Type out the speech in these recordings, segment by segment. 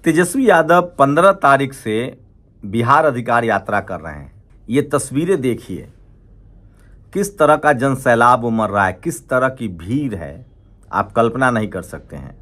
तेजस्वी यादव 15 तारीख से बिहार अधिकार यात्रा कर रहे हैं। ये तस्वीरें देखिए, किस तरह का जन सैलाब उमड़ रहा है, किस तरह की भीड़ है, आप कल्पना नहीं कर सकते हैं।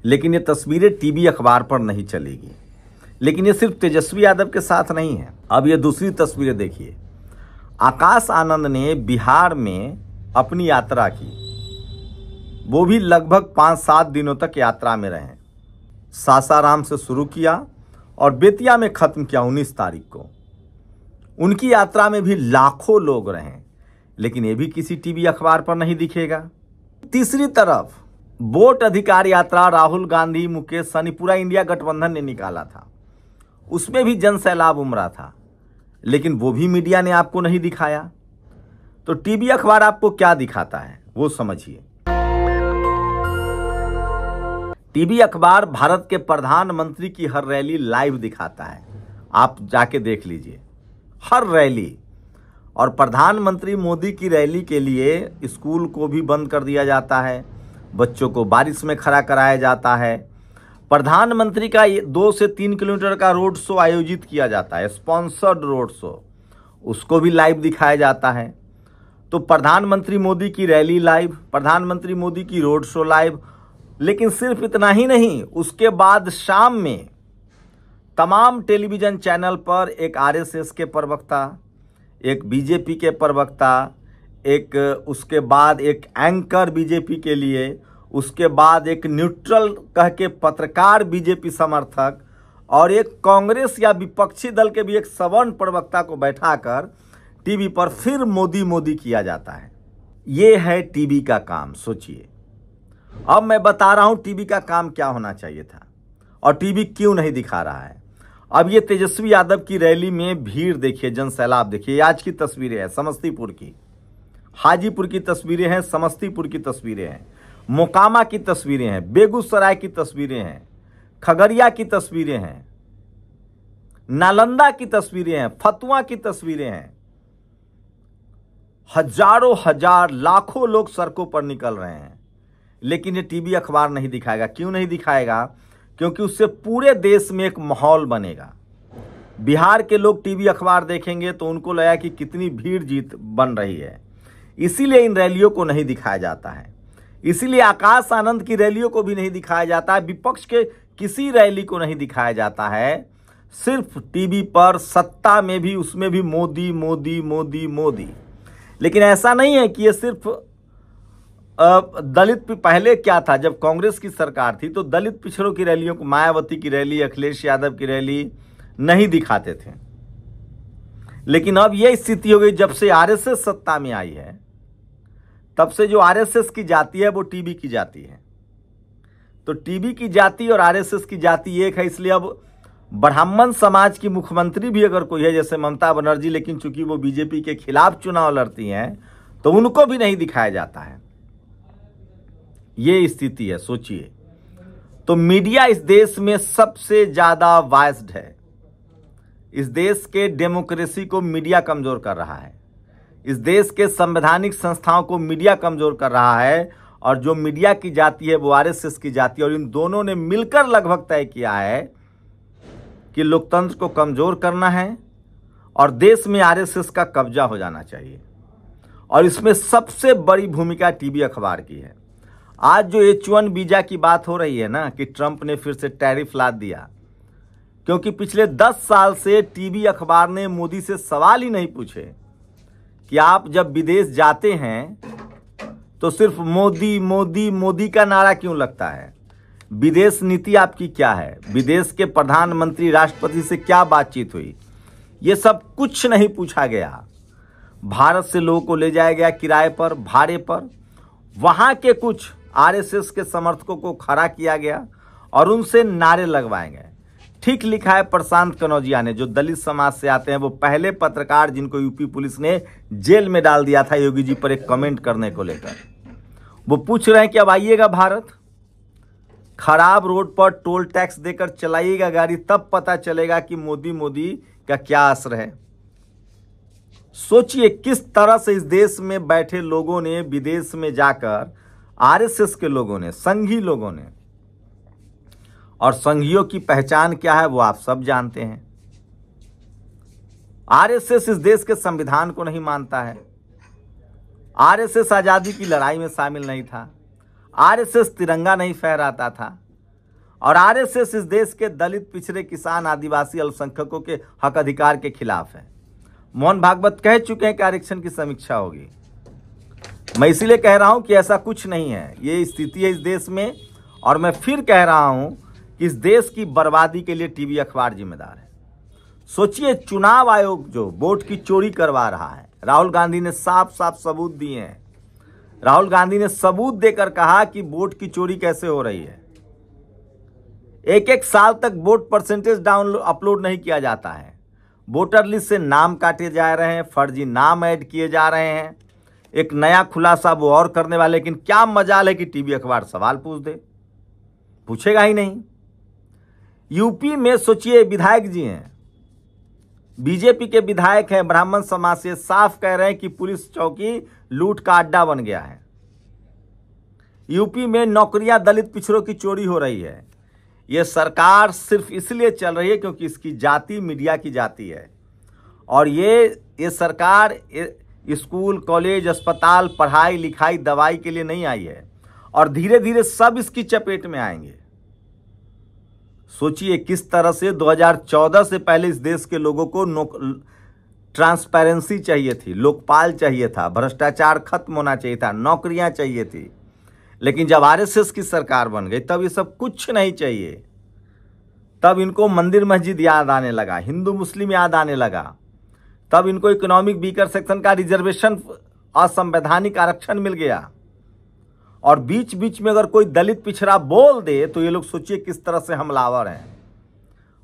लेकिन ये तस्वीरें टीवी अखबार पर नहीं चलेगी। लेकिन ये सिर्फ तेजस्वी यादव के साथ नहीं है। अब ये दूसरी तस्वीरें देखिए। आकाश आनंद ने बिहार में अपनी यात्रा की, वो भी लगभग 5-7 दिनों तक यात्रा में रहे। सासाराम से शुरू किया और बेतिया में खत्म किया 19 तारीख को। उनकी यात्रा में भी लाखों लोग रहे, लेकिन ये भी किसी टीवी अखबार पर नहीं दिखेगा। तीसरी तरफ वोट अधिकार यात्रा राहुल गांधी, मुकेश सहनी, पूरा इंडिया गठबंधन ने निकाला था। उसमें भी जन सैलाब उमड़ा था, लेकिन वो भी मीडिया ने आपको नहीं दिखाया। तो टीवी अखबार आपको क्या दिखाता है वो समझिए। टीवी अखबार भारत के प्रधानमंत्री की हर रैली लाइव दिखाता है, आप जाके देख लीजिए, हर रैली। और प्रधानमंत्री मोदी की रैली के लिए स्कूल को भी बंद कर दिया जाता है, बच्चों को बारिश में खड़ा कराया जाता है। प्रधानमंत्री का 2 से 3 किलोमीटर का रोड शो आयोजित किया जाता है, स्पॉन्सर्ड रोड शो, उसको भी लाइव दिखाया जाता है। तो प्रधानमंत्री मोदी की रैली लाइव, प्रधानमंत्री मोदी की रोड शो लाइव। लेकिन सिर्फ इतना ही नहीं, उसके बाद शाम में तमाम टेलीविज़न चैनल पर एक आरएसएस के प्रवक्ता, एक बीजेपी के प्रवक्ता, एक उसके बाद एक एंकर बीजेपी के लिए, उसके बाद एक न्यूट्रल कह के पत्रकार बीजेपी समर्थक, और एक कांग्रेस या विपक्षी दल के भी एक सवर्ण प्रवक्ता को बैठाकर टीवी पर फिर मोदी मोदी किया जाता है। ये है टीवी का काम। सोचिए, अब मैं बता रहा हूं टीवी का काम क्या होना चाहिए था और टीवी क्यों नहीं दिखा रहा है। अब ये तेजस्वी यादव की रैली में भीड़ देखिए, जन सैलाब देखिए। आज की तस्वीरें हैं समस्तीपुर की, हाजीपुर की तस्वीरें हैं, समस्तीपुर की तस्वीरें हैं, मोकामा की तस्वीरें हैं, बेगूसराय की तस्वीरें हैं, खगड़िया की तस्वीरें हैं, नालंदा की तस्वीरें हैं, फतुआ की तस्वीरें हैं। हजारों हजार लाखों लोग सड़कों पर निकल रहे हैं, लेकिन ये टीवी अखबार नहीं दिखाएगा। क्यों नहीं दिखाएगा? क्योंकि उससे पूरे देश में एक माहौल बनेगा। बिहार के लोग टीवी अखबार देखेंगे तो उनको लगा कि कितनी भीड़ जीत बन रही है, इसीलिए इन रैलियों को नहीं दिखाया जाता है। इसीलिए आकाश आनंद की रैलियों को भी नहीं दिखाया जाता है, विपक्ष के किसी रैली को नहीं दिखाया जाता है। सिर्फ टीवी पर सत्ता में भी, उसमें भी मोदी मोदी मोदी मोदी। लेकिन ऐसा नहीं है कि ये सिर्फ दलित, पहले क्या था, जब कांग्रेस की सरकार थी तो दलित पिछड़ों की रैलियों को, मायावती की रैली, अखिलेश यादव की रैली नहीं दिखाते थे। लेकिन अब यह स्थिति हो गई, जब से आरएसएस सत्ता में आई है, तब से जो आरएसएस की जाति है वो टीवी की जाति है। तो टीवी की जाति और आरएसएस की जाति एक है। इसलिए अब ब्राह्मण समाज की मुख्यमंत्री भी अगर कोई है, जैसे ममता बनर्जी, लेकिन चूंकि वो बीजेपी के खिलाफ चुनाव लड़ती हैं, तो उनको भी नहीं दिखाया जाता है। ये स्थिति है, सोचिए। तो मीडिया इस देश में सबसे ज्यादा वायस्ड है। इस देश के डेमोक्रेसी को मीडिया कमजोर कर रहा है, इस देश के संवैधानिक संस्थाओं को मीडिया कमजोर कर रहा है। और जो मीडिया की जाति है वो आरएसएस की जाति है, और इन दोनों ने मिलकर लगभग तय किया है कि लोकतंत्र को कमजोर करना है और देश में आरएसएस का कब्जा हो जाना चाहिए। और इसमें सबसे बड़ी भूमिका टीवी अखबार की है। आज जो H1 वीजा की बात हो रही है ना, कि ट्रंप ने फिर से टैरिफ ला दिया, क्योंकि पिछले 10 साल से टीवी अखबार ने मोदी से सवाल ही नहीं पूछे कि आप जब विदेश जाते हैं तो सिर्फ मोदी मोदी मोदी का नारा क्यों लगता है, विदेश नीति आपकी क्या है, विदेश के प्रधानमंत्री राष्ट्रपति से क्या बातचीत हुई, ये सब कुछ नहीं पूछा गया। भारत से लोगों को ले जाया गया किराए पर, भाड़े पर, वहां के कुछ आरएसएस के समर्थकों को खड़ा किया गया और उनसे नारे लगवाए गए। ठीक लिखा है प्रशांत कनौजिया ने, जो दलित समाज से आते हैं, वो पहले पत्रकार जिनको यूपी पुलिस ने जेल में डाल दिया था योगी जी पर एक कमेंट करने को लेकर। वो पूछ रहे हैं कि अब आइएगा भारत, खराब रोड पर टोल टैक्स देकर चलाइएगा गाड़ी, तब पता चलेगा कि मोदी मोदी का क्या असर है। सोचिए किस तरह से इस देश में बैठे लोगों ने, विदेश में जाकर आरएसएस के लोगों ने, संघी लोगों ने, और संघियों की पहचान क्या है वो आप सब जानते हैं। आरएसएस इस देश के संविधान को नहीं मानता है। आरएसएस आजादी की लड़ाई में शामिल नहीं था। आरएसएस तिरंगा नहीं फहराता था। और आरएसएस इस देश के दलित, पिछड़े, किसान, आदिवासी, अल्पसंख्यकों के हक अधिकार के खिलाफ है। मोहन भागवत कह चुके हैं कि आरक्षण की समीक्षा होगी। मैं इसीलिए कह रहा हूं कि ऐसा कुछ नहीं है, ये स्थिति है इस देश में। और मैं फिर कह रहा हूं कि इस देश की बर्बादी के लिए टीवी अखबार जिम्मेदार है। सोचिए, चुनाव आयोग जो वोट की चोरी करवा रहा है, राहुल गांधी ने साफ साफ सबूत दिए हैं। राहुल गांधी ने सबूत देकर कहा कि वोट की चोरी कैसे हो रही है। एक एक साल तक वोट परसेंटेज डाउनलोड अपलोड नहीं किया जाता है। वोटर लिस्ट से नाम काटे जा रहे हैं, फर्जी नाम ऐड किए जा रहे हैं। एक नया खुलासा वो और करने वाले, लेकिन क्या मजाल है कि टीवी अखबार सवाल पूछ दे, पूछेगा ही नहीं। यूपी में सोचिए, विधायक जी हैं, बीजेपी के विधायक हैं, ब्राह्मण समाज से, साफ कह रहे हैं कि पुलिस चौकी लूट का अड्डा बन गया है। यूपी में नौकरियां दलित पिछड़ों की चोरी हो रही है। यह सरकार सिर्फ इसलिए चल रही है क्योंकि इसकी जाति मीडिया की जाति है। और ये सरकार स्कूल, कॉलेज, अस्पताल, पढ़ाई लिखाई, दवाई के लिए नहीं आई है। और धीरे धीरे सब इसकी चपेट में आएंगे। सोचिए किस तरह से 2014 से पहले इस देश के लोगों को ट्रांसपेरेंसी चाहिए थी, लोकपाल चाहिए था, भ्रष्टाचार खत्म होना चाहिए था, नौकरियां चाहिए थी। लेकिन जब आरएसएस की सरकार बन गई तब ये सब कुछ नहीं चाहिए। तब इनको मंदिर मस्जिद याद आने लगा, हिंदू मुस्लिम याद आने लगा। तब इनको इकोनॉमिक वीकर सेक्शन का रिजर्वेशन, असंवैधानिक आरक्षण मिल गया। और बीच बीच में अगर कोई दलित पिछड़ा बोल दे तो ये लोग सोचिए किस तरह से हमलावर हैं।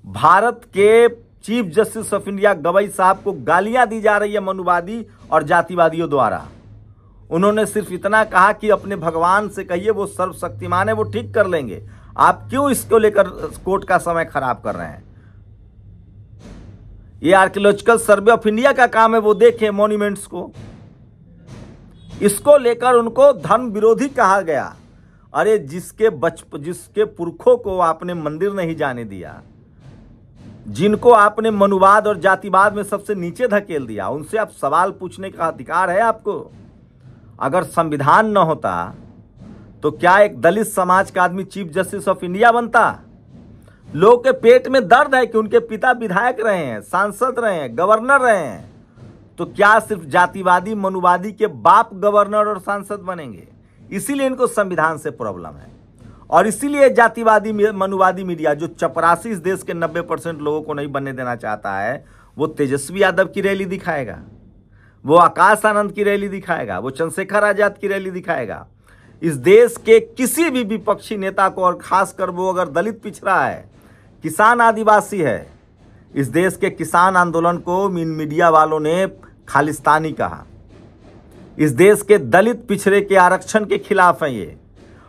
भारत के chief justice of India Gavai साहब को गालियां दी जा रही है मनुवादी और जातिवादियों द्वारा। उन्होंने सिर्फ इतना कहा कि अपने भगवान से कहिए, वो सर्वशक्तिमान है, वो ठीक कर लेंगे। आप क्यों इसको लेकर कोर्ट का समय खराब कर रहे हैं? ये आर्कियोलॉजिकल सर्वे ऑफ इंडिया का काम है, वो देखें मॉन्यूमेंट्स को। इसको लेकर उनको धर्म विरोधी कहा गया। अरे जिसके पुरखों को आपने मंदिर नहीं जाने दिया, जिनको आपने मनुवाद और जातिवाद में सबसे नीचे धकेल दिया, उनसे आप सवाल पूछने का अधिकार है आपको। अगर संविधान न होता तो क्या एक दलित समाज का आदमी चीफ जस्टिस ऑफ इंडिया बनता? लोगों के पेट में दर्द है कि उनके पिता विधायक रहे हैं, सांसद रहे हैं, गवर्नर रहे हैं। तो क्या सिर्फ जातिवादी मनुवादी के बाप गवर्नर और सांसद बनेंगे? इसीलिए इनको संविधान से प्रॉब्लम है। और इसीलिए जातिवादी मनुवादी मीडिया जो चपरासी इस देश के 90% लोगों को नहीं बनने देना चाहता है, वो तेजस्वी यादव की रैली दिखाएगा, वो आकाश आनंद की रैली दिखाएगा, वो चंद्रशेखर आजाद की रैली दिखाएगा। इस देश के किसी भी विपक्षी नेता को, और खासकर वो अगर दलित पिछड़ा है, किसान आदिवासी है, इस देश के किसान आंदोलन को मीडिया वालों ने खालिस्तानी कहा। इस देश के दलित पिछड़े के आरक्षण के खिलाफ है ये।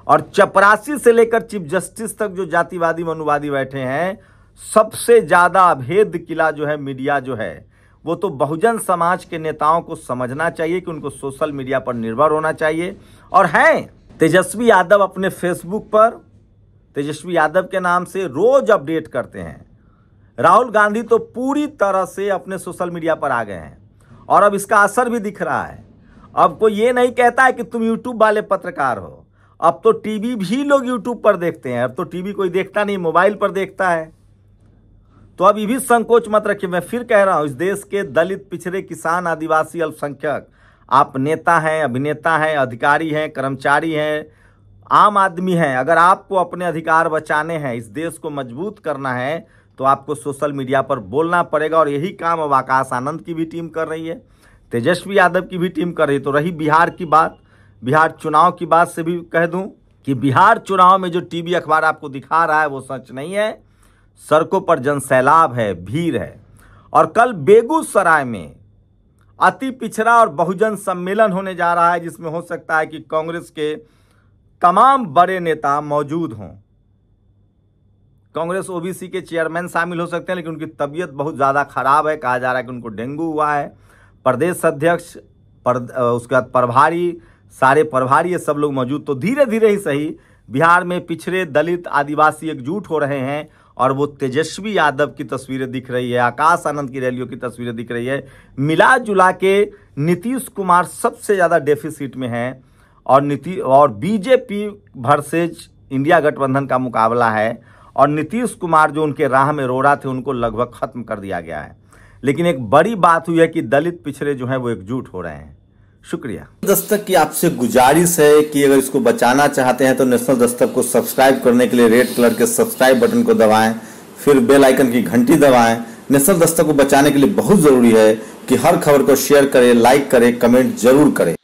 और चपरासी से लेकर चीफ जस्टिस तक जो जातिवादी मनुवादी बैठे हैं, सबसे ज्यादा अभेद किला जो है मीडिया जो है, वो तो बहुजन समाज के नेताओं को समझना चाहिए कि उनको सोशल मीडिया पर निर्भर होना चाहिए। और हैं तेजस्वी यादव अपने फेसबुक पर तेजस्वी यादव के नाम से रोज अपडेट करते हैं। राहुल गांधी तो पूरी तरह से अपने सोशल मीडिया पर आ गए हैं और अब इसका असर भी दिख रहा है। अब कोई ये नहीं कहता है कि तुम यूट्यूब वाले पत्रकार हो, अब तो टीवी भी लोग यूट्यूब पर देखते हैं। अब तो टीवी कोई देखता नहीं, मोबाइल पर देखता है। तो अब ये भी संकोच मत रखिए। मैं फिर कह रहा हूं, इस देश के दलित, पिछड़े, किसान, आदिवासी, अल्पसंख्यक, आप नेता हैं, अभिनेता हैं, अधिकारी हैं, कर्मचारी हैं, आम आदमी हैं, अगर आपको अपने अधिकार बचाने हैं, इस देश को मजबूत करना है, तो आपको सोशल मीडिया पर बोलना पड़ेगा। और यही काम अब आकाश आनंद की भी टीम कर रही है, तेजस्वी यादव की भी टीम कर रही है। तो रही बिहार की बात, बिहार चुनाव की बात से भी कह दूं कि बिहार चुनाव में जो टीवी अखबार आपको दिखा रहा है वो सच नहीं है। सड़कों पर जनसैलाब है, भीड़ है। और कल बेगूसराय में अति पिछड़ा और बहुजन सम्मेलन होने जा रहा है, जिसमें हो सकता है कि कांग्रेस के तमाम बड़े नेता मौजूद हों। कांग्रेस ओबीसी के चेयरमैन शामिल हो सकते हैं, लेकिन उनकी तबीयत बहुत ज़्यादा खराब है। कहा जा रहा है कि उनको डेंगू हुआ है। प्रदेश अध्यक्ष, उसके बाद प्रभारी, सारे प्रभारी, ये सब लोग मौजूद। तो धीरे धीरे ही सही बिहार में पिछड़े, दलित, आदिवासी एकजुट हो रहे हैं और वो तेजस्वी यादव की तस्वीरें दिख रही है, आकाश आनंद की रैलियों की तस्वीरें दिख रही है। मिला जुला के नीतीश कुमार सबसे ज़्यादा डेफिसिट में हैं और बीजेपी वर्सेज इंडिया गठबंधन का मुकाबला है और नीतीश कुमार जो उनके राह में रोड़ा थे उनको लगभग खत्म कर दिया गया है। लेकिन एक बड़ी बात हुई है कि दलित पिछड़े जो हैं वो एकजुट हो रहे हैं। शुक्रिया। दस्तक की आपसे गुजारिश है कि अगर इसको बचाना चाहते हैं तो नेशनल दस्तक को सब्सक्राइब करने के लिए रेड कलर के सब्सक्राइब बटन को दबाएं, फिर बेल आइकन की घंटी दबाएं। नेशनल दस्तक को बचाने के लिए बहुत जरूरी है कि हर खबर को शेयर करें, लाइक करें, कमेंट जरूर करें।